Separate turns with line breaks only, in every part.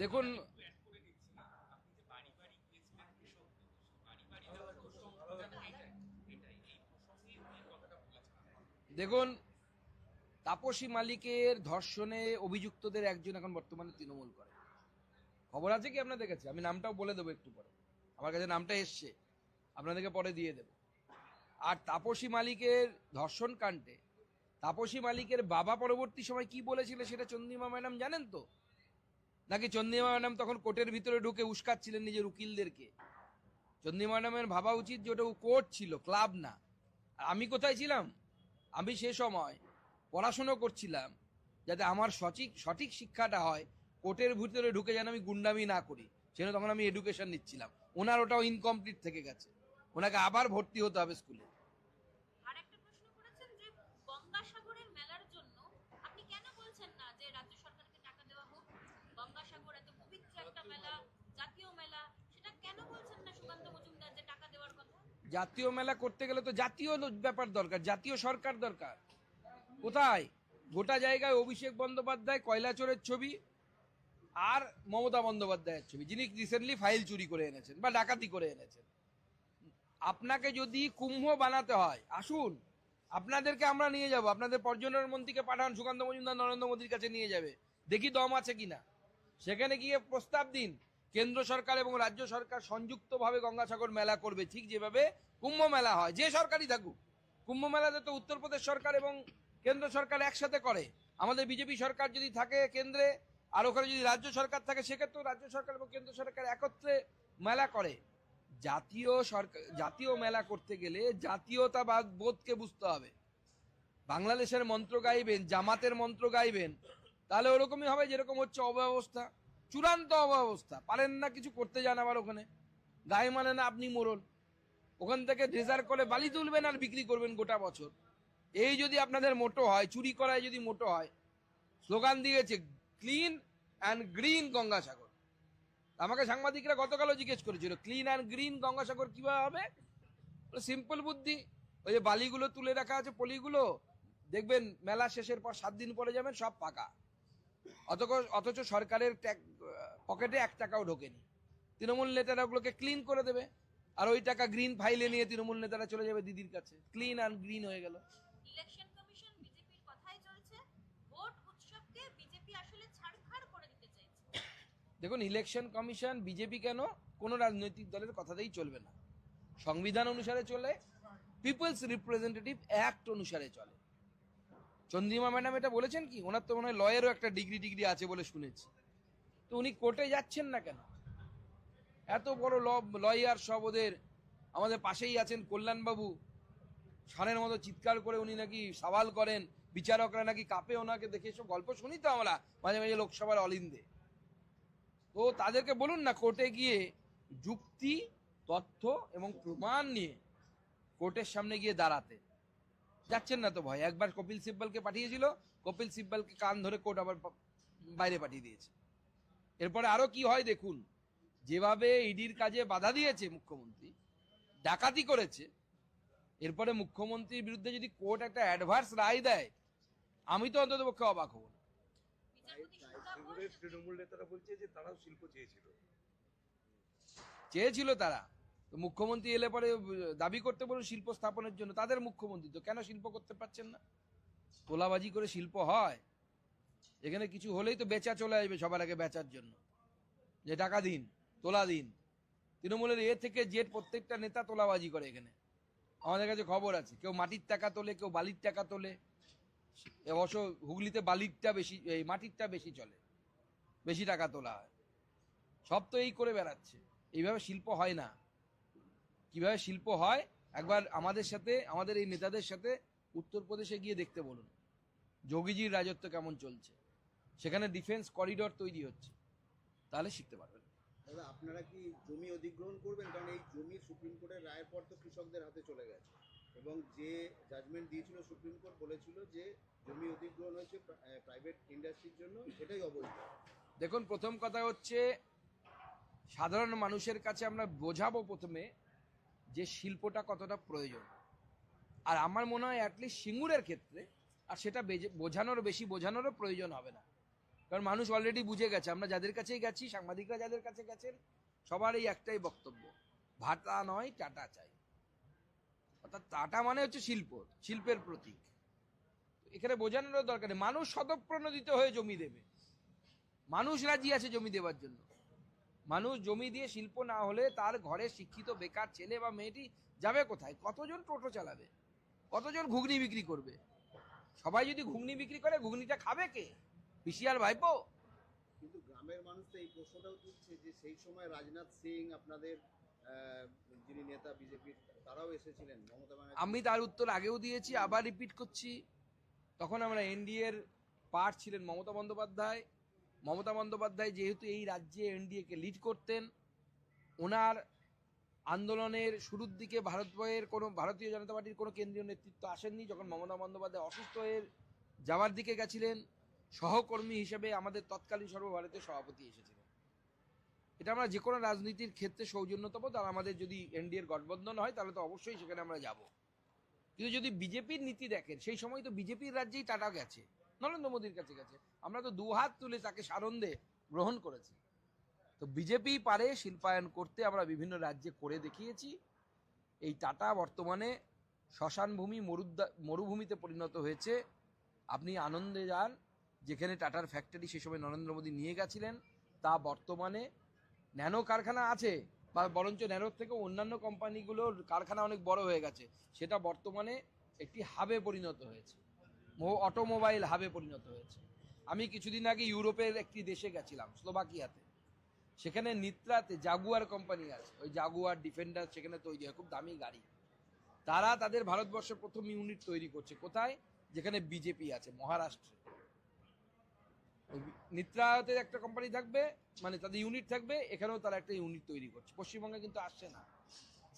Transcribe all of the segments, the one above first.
দেখুন, দেখুন তাপসী মালিকের ধর্ষণে অভিযুক্তদের একজন এখন বর্তমানে তৃণমূল করে। খবর আছে কি আপনাদের কাছে? আমি নামটাও বলে দেবো একটু পরে, আমার কাছে নামটা এসছে, আপনাদেরকে পরে দিয়ে দেব। আর তাপসী মালিকের ধর্ষণ কাণ্ডে তাপসী মালিকের বাবা পরবর্তী সময় কি বলেছিল সেটা চন্দ্রিমা ম্যাডাম জানেন তো? নাকি চন্দ্রিমা ম্যাডাম তখন কোর্টের ভিতরে ঢুকে উস্কাচ্ছিলেন নিজের উকিলদেরকে? চন্দ্রিমা ম্যাডামের ভাবা উচিত যে ওটা কোর্ট ছিল, ক্লাব না। আর আমি কোথায় ছিলাম? আমি সে সময় পড়াশুনো করছিলাম যাতে আমার সঠিক সঠিক শিক্ষাটা হয়, কোর্টের ভিতরে ঢুকে যেন আমি গুন্ডামি না করি, সেজন্য তখন আমি এডুকেশন নিচ্ছিলাম। ওনার ওটাও ইনকমপ্লিট থেকে গেছে, ওনাকে আবার ভর্তি হতে হবে স্কুলে।
আর একটা প্রশ্ন করেছেন যে গঙ্গাসাগরের মেলার জন্য আপনি কেন বলছেন না যে রাজ্য সরকারকে টাকা দেওয়া হোক? গঙ্গাসাগর এত পবিত্র একটা মেলা, জাতীয় মেলা, সেটা কেন বলছেন না সুকান্ত মজুমদার যে টাকা দেওয়ার কথা?
জাতীয় মেলা করতে গেলে তো জাতীয় ব্যাপার দরকার, জাতীয় সরকার দরকার। কোথায়? গোটা জায়গায় অভিষেক বন্দ্যোপাধ্যায় কয়লাচোরের ছবি আর মমতা বন্দ্যোপাধ্যায়ের ছবি, যিনি রিসেন্টলি ফাইল চুরি করে এনেছেন বা ডাকাতি করে এনেছেন। আপনাকে যদি কুম্ভ বানাতে হয়, আসুন, আপনাদেরকে আমরা নিয়ে যাব, আপনাদের পর্যটন মন্ত্রীকে পাঠান, সুকান্ত মজুমদার নরেন্দ্র মোদীর কাছে নিয়ে যাবে, দেখি দম আছে কিনা। সেখানে গিয়ে প্রস্তাব দিন কেন্দ্র সরকার এবং রাজ্য সরকার সংযুক্তভাবে গঙ্গাসাগর মেলা করবে, ঠিক যেভাবে কুম্ভ মেলা হয়, যে সরকারই থাকুক। কুম্ভ মেলাতে তো উত্তরপ্রদেশ সরকার এবং কেন্দ্র সরকার একসাথে করে। আমাদের বিজেপি সরকার যদি থাকে কেন্দ্রে, আর ওখানে যদি রাজ্য সরকার থাকে, সেক্ষেত্রেও রাজ্য সরকার এবং কেন্দ্র সরকার একত্রে মেলা করে। জাতীয় সরকার, জাতীয় মেলা করতে গেলে জাতীয়তাবাদ বোধকে বুঝতে হবে। বাংলাদেশের মন্ত্র গাইবেন, জামাতের মন্ত্র গাইবেন, তাহলে ওরকমই হবে যেরকম হচ্ছে অব্যবস্থা, চূড়ান্ত অব্যবস্থা। পারেন না কিছু করতে, যান আবার ওখানে, গায়ে মানে না আপনি মোড়ল, ওখান থেকে ড্রেজার করে বালি তুলবেন আর বিক্রি করবেন গোটা বছর। এই যদি আপনাদের মোটো হয়, চুরি করায় যদি মোটো হয়, স্লোগান দিয়েছে ক্লিন অ্যান্ড গ্রিন গঙ্গাসাগর। আমাকে সাংবাদিকরা গতকালও জিজ্ঞেস করেছিল ক্লিন অ্যান্ড গ্রিন গঙ্গাসাগর কিভাবে হবে। সিম্পল বুদ্ধি, ওই যে বালিগুলো তুলে রাখা আছে, পলিগুলো, দেখবেন মেলা শেষের পর 7 দিন পরে যাবেন সব ফাঁকা, অথচ সরকারের পকেটে 1 টাকাও ঢোকেনি। তৃণমূল নেতারা ওগুলোকে ক্লিন করে দেবে, আর ওই টাকা গ্রিন ফাইলে নিয়ে তৃণমূল নেতারা চলে যাবে দিদির কাছে, ক্লিন অ্যান্ড গ্রিন হয়ে গেল।
ইলেকশন কমিশন বিজেপির কথাই চলছে, ভোট উৎসবকে বিজেপি আসলে ছাড়খাড় করে দিতে চাইছে।
দেখুন, ইলেকশন কমিশন বিজেপি কেন, কোনো রাজনৈতিক দলের কথাতেই চলবে না। সংবিধান অনুসারে চলে, পিপলস রিপ্রেজেন্টেটিভ অ্যাক্ট অনুসারে চলে। চন্দ্রিমা ম্যাডাম এটা বলেছেন কি? ওনার তো মনে হয় লয়েরও একটা ডিগ্রি আছে বলে শুনেছি। তো উনি কোর্টে যাচ্ছেন না কেন? এত বড় লয়ার সব ওদের, আমাদের পাশেই আছেন কল্যাণবাবু, ষাঁড়ের মতো চিৎকার করে উনি নাকি সওয়াল করেন, বিচারকরা নাকি কাঁপে ওনাকে দেখে, সব গল্প শুনি তো আমরা মাঝে মাঝে লোকসভার অলিন্দে। তো তাদেরকে বলুন না কোর্টে গিয়ে যুক্তি, তথ্য এবং প্রমাণ নিয়ে কোর্টের সামনে গিয়ে দাঁড়াতে। যাচ্ছেন না তো ভয়। একবার কপিল সিব্বলকে পাঠিয়েছিল, কপিল সিব্বলকে কান ধরে কোর্ট আবার বাইরে পাঠিয়ে দিয়েছে। এরপরে আরো কি হয় দেখুন। যেভাবে ইডির কাজে বাধা দিয়েছে মুখ্যমন্ত্রী, ডাকাতি করেছে, এরপরে মুখ্যমন্ত্রীর বিরুদ্ধে যদি কোর্ট একটা অ্যাডভার্স রায় দেয়, আমি তো অন্তত পক্ষে অবাক হব না।
তৃণমূল নেতারা বলছে যে তারাও শিল্প চেয়েছিল।
চেয়েছিল তারা, তো মুখ্যমন্ত্রী এলে পরে দাবি করতে বলুন শিল্প স্থাপনের জন্য, তাদের মুখ্যমন্ত্রী তো, কেন শিল্প করতে পারছেন না? তোলাবাজি করে শিল্প হয়? এখানে কিছু হলেই তো বেচা চলে আসবে সবার আগে, বেচার জন্য, যে টাকা দিন, তোলা দিন। তৃণমূলের এ থেকে জেড প্রত্যেকটা নেতা তোলাবাজি করে এখানে, আমাদের কাছে খবর আছে। কেউ মাটির টাকা তোলে, কেউ বালির টাকা তোলে। অবশ্য হুগলিতে বালিরটা বেশি, এই মাটিরটা বেশি চলে, বেশি টাকা তোলা হয়। সব তো এই করে বেড়াচ্ছে। এইভাবে শিল্প হয় না। কিভাবে শিল্প হয় একবার আমাদের সাথে, আমাদের এই নেতাদের সাথে উত্তরপ্রদেশে গিয়ে দেখতে বলুন, যোগীজির রাজত্ব কেমন চলছে, সেখানে ডিফেন্স করিডর তৈরি হচ্ছে, তাহলে শিখতে পারবেন।
দাদা, আপনারা কি জমি অধিগ্রহণ করবেন? কারণ এই জমি সুপ্রিম কোর্টের রায়ের পর তো কৃষকদের হাতে চলে গেছে, এবং যে জাজমেন্ট দিয়েছিল সুপ্রিম কোর্ট বলেছিল যে জমি অধিগ্রহণ হয়েছে প্রাইভেট ইন্ডাস্ট্রির জন্য, সেটাই অবৈধ।
দেখুন, প্রথম কথা হচ্ছে সাধারণ মানুষের কাছে আমরা বোঝাবো প্রথমে যে শিল্পটা কতটা প্রয়োজন। আর আমার মনে হয় অ্যাটলিস্ট সিঙ্গুরের ক্ষেত্রে আর সেটা বোঝানোরও প্রয়োজন হবে না। কারণ মানুষ অলরেডি বুঝে গেছে, আমরা যাদের কাছেই গেছি, সাংবাদিকরা যাদের কাছে গেছেন, সবার এই একটাই বক্তব্য, ভাটা নয় টাটা চাই। অর্থাৎ টাটা মানে হচ্ছে শিল্প, শিল্পের প্রতীক। এখানে বোঝানোর দরকার নেই, মানুষ স্বতঃপ্রণোদিত হয়ে জমি দেবে, মানুষ রাজি আছে জমি দেওয়ার জন্য। মানুষ জমি দিয়ে শিল্প না হলে তার ঘরে শিক্ষিত বেকার ছেলে বা মেয়েটি যাবে কোথায়? কতজন টোটো চালাবে, কতজন ঘুগনি বিক্রি করবে? সবাই যদি ঘুগনি বিক্রি করে, ঘুগনিটা খাবে কে? পিসি আর ভাইপো?
কিন্তু গ্রামের মানুষ তো এই প্রশ্নটাও তুলছে যে সেই সময় রাজনাথ সিং আপনাদের যিনি নেতা বিজেপির, তারাও এসেছিলেন, মমতা ব্যানার্জি।
আমি তার উত্তর আগেও দিয়েছি, আবার রিপিট করছি। তখন আমরা এনডিএ এর পার্ট ছিলেন মমতা বন্দ্যোপাধ্যায়। মমতা বন্দ্যোপাধ্যায় যেহেতু এই রাজ্যে এনডিএ কে লিড করতেন, ওনার আন্দোলনের শুরুর দিকে ভারতীয় জনতা পার্টির কোনো কেন্দ্রীয় নেতৃত্ব আসেননি। যখন মমতা বন্দ্যোপাধ্যায় অসুস্থ হয়ে যাওয়ার দিকে গেছিলেন, সহকর্মী হিসেবে আমাদের তৎকালীন সর্বভারতীয় সভাপতি এসেছিলেন। এটা আমরা যে কোনো রাজনীতির ক্ষেত্রে সৌজন্যতম, তার আমাদের যদি এনডিএর গঠবন্ধন হয় তাহলে তো অবশ্যই সেখানে আমরা যাব। কিন্তু যদি বিজেপির নীতি দেখেন, সেই সময় তো বিজেপির রাজ্যেই টাটা গেছে, নরেন্দ্র মোদীর কাছে গেছে, আমরা তো দুহাত তুলে তাকে সানন্দে গ্রহণ করেছি। তো বিজেপি পারে শিল্পায়ন করতে, আমরা বিভিন্ন রাজ্যে করে দেখিয়েছি। এই টাটা বর্তমানে শ্মশান ভূমি, মরুভূমিতে পরিণত হয়েছে। আপনি আনন্দে যান, যেখানে টাটার ফ্যাক্টরি সে সময় নরেন্দ্র মোদী নিয়ে গেছিলেন, তা বর্তমানে ন্যানো কারখানা আছে, বা বরঞ্চ ন্যানোর থেকে অন্যান্য কোম্পানিগুলোর কারখানা অনেক বড় হয়ে গেছে। সেটা বর্তমানে একটি হাবে পরিণত হয়েছে, অটোমোবাইল হাবে পরিণত হয়েছে। আমি কিছুদিন আগে ইউরোপের একটি দেশে গেছিলাম, স্লোভাকিয়াতে। সেখানে নিত্রাতে জাগুয়ার কোম্পানি আছে, ওই জাগুয়ার ডিফেন্ডার সেখানে তৈরি হয়, খুব দামি গাড়ি। তারা তাদের ভারতবর্ষের প্রথম ইউনিট তৈরি করছে কোথায়? যেখানে বিজেপি আছে, মহারাষ্ট্রে। নিত্রাতে একটা কোম্পানি থাকবে, মানে তাদের ইউনিট থাকবে, এখানেও তারা একটা ইউনিট তৈরি করছে। পশ্চিমবঙ্গে কিন্তু আসছে না।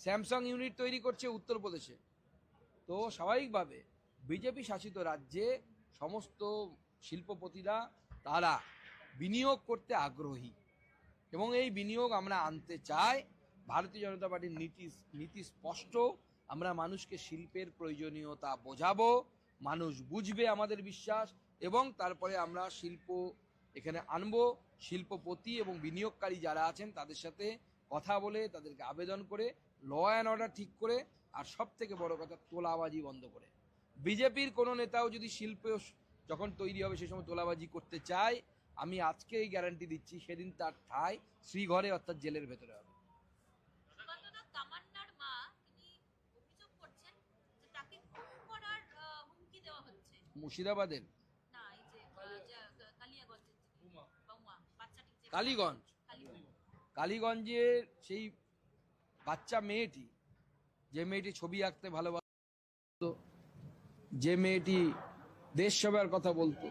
স্যামসাং ইউনিট তৈরি করছে উত্তরপ্রদেশে। তো স্বাভাবিকভাবে বিজেপি শাসিত রাজ্যে সমস্ত শিল্পপতিরা তারা বিনিয়োগ করতে আগ্রহী, এবং এই বিনিয়োগ আমরা আনতে চাই। ভারতীয় জনতা পার্টির নীতি স্পষ্ট, আমরা মানুষকে শিল্পের প্রয়োজনীয়তা বোঝাবো, মানুষ বুঝবে আমাদের বিশ্বাস, এবং তারপরে আমরা শিল্প এখানে আনবো। শিল্পপতি এবং বিনিয়োগকারী যারা আছেন তাদের সাথে কথা বলে, তাদেরকে আবেদন করে, ল অ্যান্ড অর্ডার ঠিক করে, আর সব থেকে বড় কথা তোলাবাজি বন্ধ করে। বিজেপির কোনো নেতাও যদি শিল্প যখন তৈরি হবে সেই সময় তোলাবাজি করতে চায়, আমি আজকেই গ্যারান্টি দিচ্ছি সেদিন তার ঠাঁই শ্রীঘরে, অর্থাৎ জেলের ভেতরে হবে।
সুকান্তদা, তামান্নার মা তিনি অভিযোগ করছেন যে তাকে খুন করার হুমকি দেওয়া হচ্ছে।
মুর্শিদাবাদের
না, এই যে কালিয়াগঞ্জের বৌমা বাচ্চাটি, যে
কালীগঞ্জ,
কালীগঞ্জ।
কালীগঞ্জের সেই বাচ্চা মেয়েটি, যে মেয়েটি ছবি আঁকতে ভালোবাসতো, যে মেয়েটি দেশ সেবার কথা বলতো,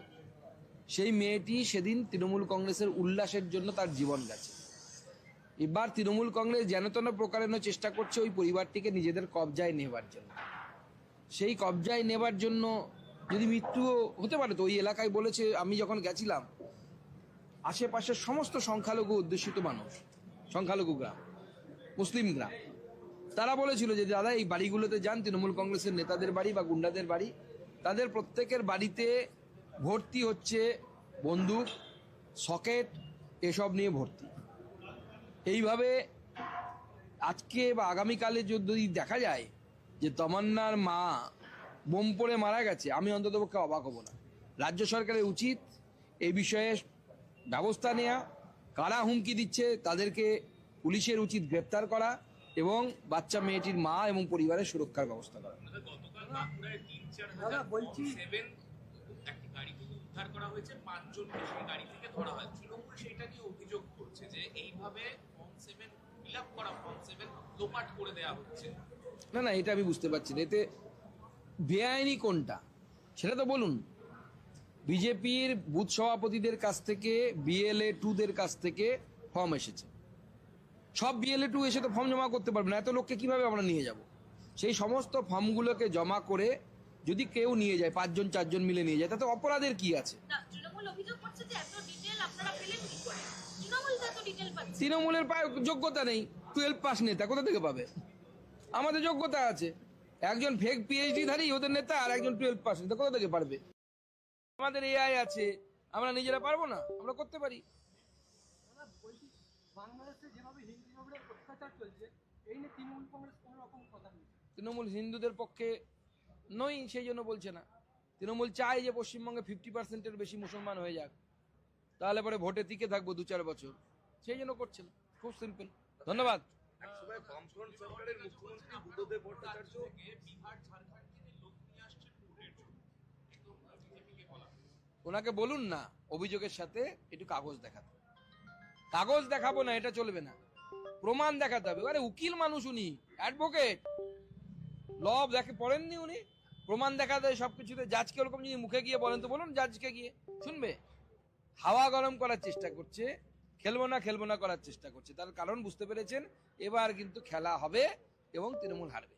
সেই মেয়েটি সেদিন তৃণমূল কংগ্রেসের উল্লাসের জন্য তার জীবন গেছে। এবার তৃণমূল কংগ্রেস যেন তেন প্রকারেণ চেষ্টা করছে ওই পরিবারটিকে নিজেদের কবজায় নেবার জন্য। সেই কবজায় নেবার জন্য যদি মৃত্যুও হতে পারে, তো ওই এলাকায় বলেছে, আমি যখন গেছিলাম, আশেপাশের সমস্ত সংখ্যালঘু অধ্যুষিত মানুষ, সংখ্যালঘু গ্রাম, মুসলিম গ্রাম, তারা বলেছিল যে দাদা এই বাড়িগুলোতে যান, তৃণমূল কংগ্রেসের নেতাদের বাড়ি বা গুন্ডাদের বাড়ি, তাদের প্রত্যেকের বাড়িতে ভর্তি হচ্ছে বন্দুক, সকেট, এসব নিয়ে ভর্তি। এইভাবে আজকে বা আগামীকালে যদি দেখা যায় যে তমান্নার মা বোম পড়ে মারা গেছে, আমি অন্ততপক্ষে অবাক হব না। রাজ্য সরকারের উচিত এই বিষয়ে ব্যবস্থা নেওয়া, কারা হুমকি দিচ্ছে তাদেরকে পুলিশের উচিত গ্রেপ্তার করা, এবং বাচ্চা মেয়েটির মা এবং পরিবারের সুরক্ষার ব্যবস্থা করা।
গতকাল বাঁকুড়ায় 3-4 একটি গাড়ি থেকে উদ্ধার করা হয়েছে, 5 জনকে সেই গাড়ি থেকে ধরা হয়। তৃণমূল সেটা নিয়ে অভিযোগ করছে যে এইভাবে ফর্ম 7 ফিল আপ করা, ফর্ম 7 লোপাট করে দেওয়া হচ্ছে।
না না, এটা আমি বুঝতে পারছি না, এতে বেআইনি কোনটা সেটা তো বলুন। বিজেপির বুথ সভাপতিদের কাছ থেকে, বিএলএ 2দের কাছ থেকে ফর্ম এসেছে। সব বিএলএ 2 এসে তো ফর্ম জমা করতে পারবে না, এত লোককে কিভাবে আমরা নিয়ে যাব? সেই সমস্ত ফর্মগুলোকে জমা করে যদি কেউ নিয়ে যায়, 5 জন 4 জন মিলে নিয়ে যায়, তাতে অপরাধের কি আছে?
না, তৃণমূল অভিযোগ করছে যে এত ডিটেইল আপনারা পেলেন কি করে? তৃণমূল তো এত ডিটেইল পাচ্ছে।
তৃণমূলের যোগ্যতা নেই, 12 পাস নেতা কোথা থেকে পাবে? আমাদের যোগ্যতা আছে। একজন ফেক পিএইচডি ধারী ওদের নেতা, আর একজন 12 পাস নেতা কোথা থেকে পারবে? আমাদের এআই আছে, আমরা নিজেরা পারবো না? আমরা করতে পারি।
দাদা বলছি, বাংলাদেশে যেভাবে হিন্দুদের উপরে অত্যাচার চলছে, এই নিয়ে তৃণমূল কংগ্রেস কোনো রকম কথা নেই।
তৃণমূল হিন্দুদের পক্ষে নই, সেই জন্য বলছে না। তৃণমূল চায় যে পশ্চিমবঙ্গে 50%-এর বেশি মুসলমান হয়ে যাক, তাহলে পরে ভোটে টিকে থাকবো 2-4 বছর, সেই জন্য করছে না। খুব সিম্পল। ধন্যবাদ।
একসময় বামফ্রন্ট সরকারের মুখ্যমন্ত্রী বুদ্ধদেব ভট্টাচার্য
বিহার ঝাড়খণ্ড থেকে লোক নিয়ে আসছে ভোটের জন্য, একদম বিজেপিকে বলা
ওনাকে বলুন না অভিযোগের সাথে একটু কাগজ দেখাতে। কাগজ দেখাবো না, এটা চলবে না, প্রমাণ দেখাতে হবে। আরে উকিল মানুষ উনি, অ্যাডভোকেট, ল দেখে পড়েননি উনি? প্রমাণ দেখাতে হয় সবকিছুতে। জাজকে ওরকম যদি মুখে গিয়ে বলেন তো বলুন, জাজকে গিয়ে শুনবে? হাওয়া গরম করার চেষ্টা করছে, খেলবো না করার চেষ্টা করছে। তার কারণ বুঝতে পেরেছেন, এবার কিন্তু খেলা হবে এবং তৃণমূল হারবে।